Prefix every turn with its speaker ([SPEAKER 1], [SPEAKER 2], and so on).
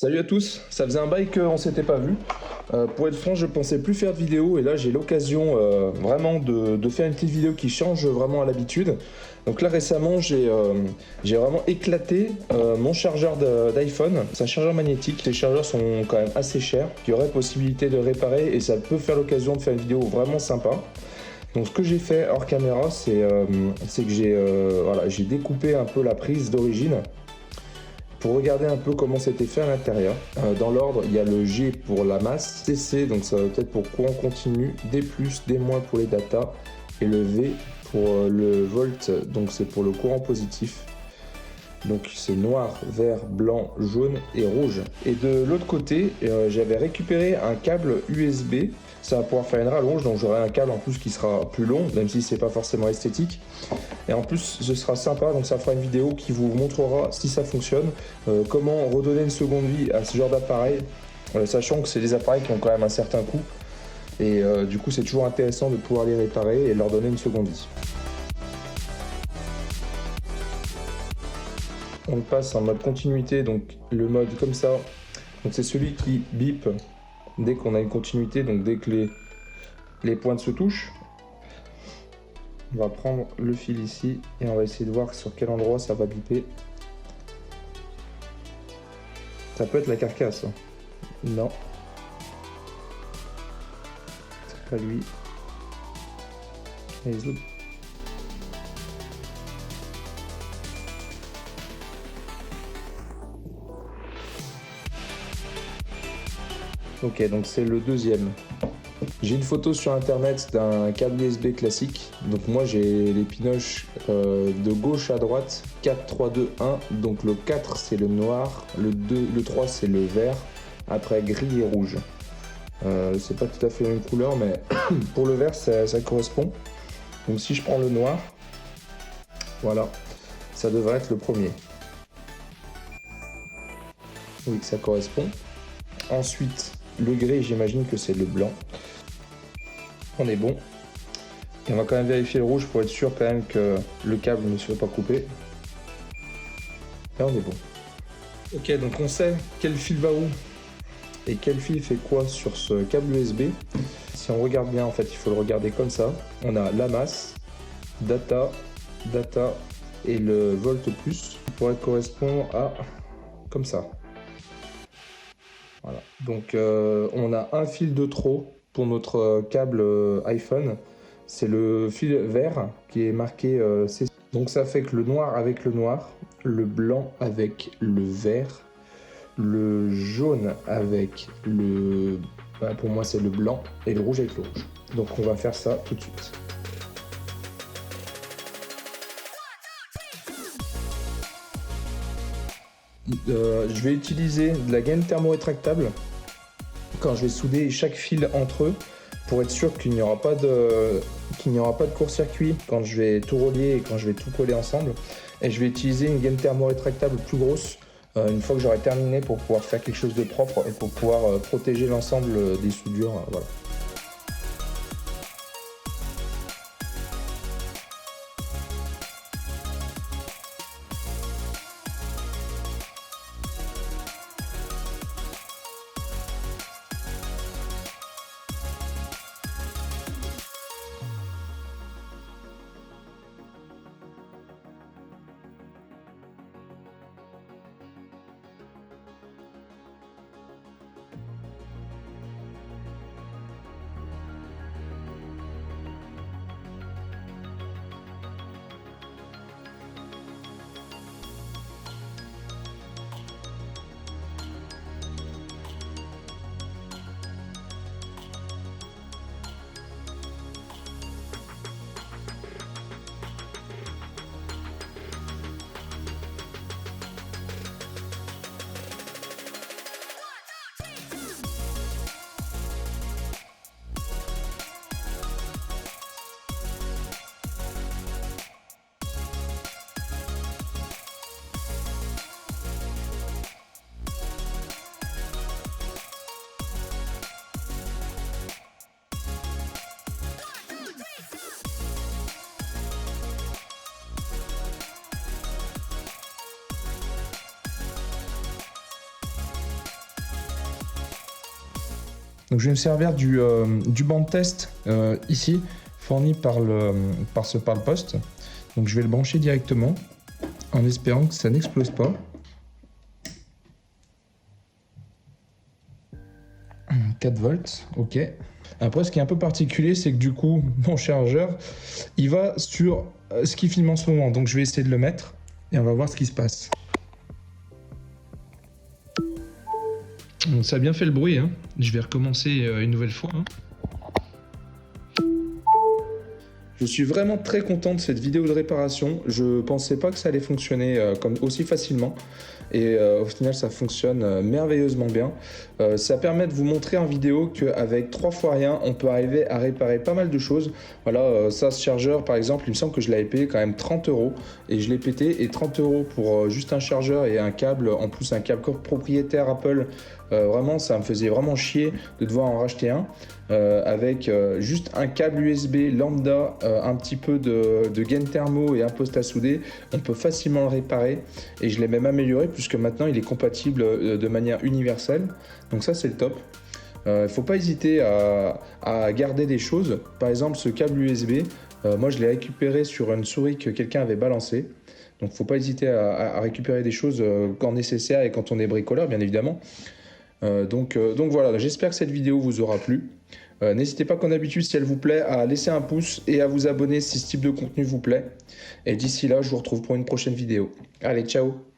[SPEAKER 1] Salut à tous, ça faisait un bail qu'on s'était pas vu. Pour être franc, je pensais plus faire de vidéo et là j'ai l'occasion vraiment de faire une petite vidéo qui change vraiment à l'habitude. Donc là récemment j'ai vraiment éclaté mon chargeur d'iPhone. C'est un chargeur magnétique, les chargeurs sont quand même assez chers. Il y aurait possibilité de réparer et ça peut faire l'occasion de faire une vidéo vraiment sympa. Donc ce que j'ai fait hors caméra, c'est que j'ai découpé un peu la prise d'origine pour regarder un peu comment c'était fait à l'intérieur. Dans l'ordre, il y a le G pour la masse, CC, donc ça va peut-être pour courant continu, D+, D- pour les data, et le V pour le volt, donc c'est pour le courant positif. Donc c'est noir, vert, blanc, jaune et rouge. Et de l'autre côté, j'avais récupéré un câble USB. Ça va pouvoir faire une rallonge, donc j'aurai un câble en plus qui sera plus long, même si c'est pas forcément esthétique. Et en plus, ce sera sympa, donc ça fera une vidéo qui vous montrera si ça fonctionne, comment redonner une seconde vie à ce genre d'appareil, sachant que c'est des appareils qui ont quand même un certain coût. Et du coup, c'est toujours intéressant de pouvoir les réparer et leur donner une seconde vie. On passe en mode continuité, donc le mode comme ça. Donc c'est celui qui bip dès qu'on a une continuité, donc dès que les pointes se touchent. On va prendre le fil ici et on va essayer de voir sur quel endroit ça va biper. Ça peut être la carcasse. Non. C'est pas lui. Allez, zoom. Ok, donc c'est le deuxième. J'ai une photo sur internet d'un câble USB classique. Donc moi j'ai les pinoches de gauche à droite, 4, 3, 2, 1. Donc le 4 c'est le noir, le 2, le 3 c'est le vert, après gris et rouge. C'est pas tout à fait la même couleur, mais pour le vert ça correspond. Donc si je prends le noir, voilà, ça devrait être le premier. Oui, ça correspond. Ensuite, le gris, j'imagine que c'est le blanc. On est bon. Et on va quand même vérifier le rouge pour être sûr quand même que le câble ne soit pas coupé. Là, on est bon. Ok, donc on sait quel fil va où et quel fil fait quoi sur ce câble USB. Si on regarde bien, en fait, il faut le regarder comme ça. On a la masse, data, data et le volt plus qui pourrait correspondre à comme ça. Voilà. Donc on a un fil de trop pour notre câble iPhone. C'est le fil vert qui est marqué C. Donc ça fait que le noir avec le noir, le blanc avec le vert, le jaune avec le... pour moi c'est le blanc et le rouge avec le rouge. Donc on va faire ça tout de suite. Je vais utiliser de la gaine thermo-rétractable quand je vais souder chaque fil entre eux pour être sûr qu'il n'y aura pas de court-circuit quand je vais tout relier et quand je vais tout coller ensemble. Et je vais utiliser une gaine thermo-rétractable plus grosse une fois que j'aurai terminé pour pouvoir faire quelque chose de propre et pour pouvoir protéger l'ensemble des soudures. Voilà. Donc je vais me servir du banc de test ici, fourni par le poste. Donc je vais le brancher directement en espérant que ça n'explose pas. 4 volts, ok. Après, ce qui est un peu particulier, c'est que du coup, mon chargeur, il va sur ce qui filme en ce moment. Donc je vais essayer de le mettre et on va voir ce qui se passe. Donc, ça a bien fait le bruit, hein. Je vais recommencer une nouvelle fois. Hein. Je suis vraiment très content de cette vidéo de réparation. Je pensais pas que ça allait fonctionner aussi facilement. Et au final, ça fonctionne merveilleusement bien. Ça permet de vous montrer en vidéo qu'avec 3 fois rien, on peut arriver à réparer pas mal de choses. Voilà, ça, ce chargeur, par exemple, il me semble que je l'avais payé quand même 30 €. Et je l'ai pété. Et 30 € pour juste un chargeur et un câble, en plus un câble propriétaire Apple. Vraiment, ça me faisait vraiment chier de devoir en racheter un. Avec juste un câble USB lambda, un petit peu de gaine thermo et un poste à souder, on peut facilement le réparer et je l'ai même amélioré puisque maintenant il est compatible de manière universelle, donc ça c'est le top. Il ne faut pas hésiter à garder des choses, par exemple ce câble USB, moi je l'ai récupéré sur une souris que quelqu'un avait balancée, donc il ne faut pas hésiter à récupérer des choses quand nécessaire et quand on est bricoleur bien évidemment. Donc voilà, j'espère que cette vidéo vous aura plu. N'hésitez pas comme d'habitude, si elle vous plaît, à laisser un pouce et à vous abonner si ce type de contenu vous plaît. Et d'ici là, je vous retrouve pour une prochaine vidéo. Allez, ciao!